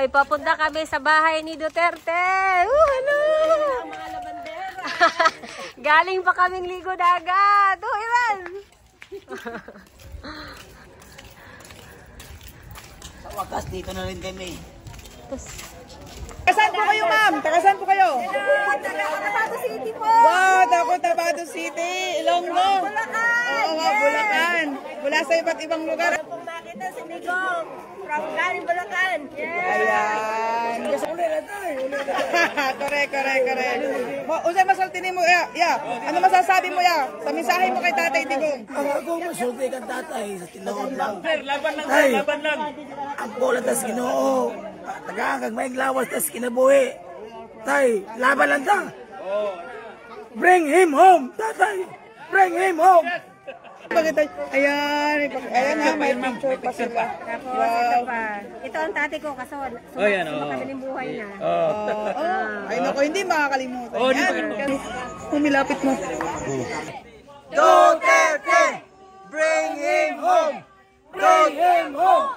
Hoy, papunta kami sa bahay ni Duterte. Hello! Mga labandera. Galing pa kaming ligo dagat. Iwan! Sa wakas, dito na rin kami. Taga saan po kayo, ma'am? Taga saan po kayo? Taga Cotabato City po. Wow, taga Cotabato City, Ilonggo. Oo nga, Bulacan. Mula sa iba't ibang lugar. Kung makita si Nico, from galing Bulacan. Ayan. Correct. Usay masaltinin mo, ya. Ano masasabi mo, ya? Sa mensahe mo kay Tatay Digong. Ako masulti kang tatay sa tinuod lang. Laban lang. Ang bola tas Ginoo. Tagahanggang may lawas tas kinabuhi. Tay, laban lang ta. Bring him home, tatay. Bring him home. Bakit tayo? Ayan na, may picture pa sila. Tapos ito pa. Ito ang tati ko kasi sumakadaling buhay na. Ay nako, hindi makakalimutan. Yan. Humilapit mo. Duterte, bring him home. Bring him home.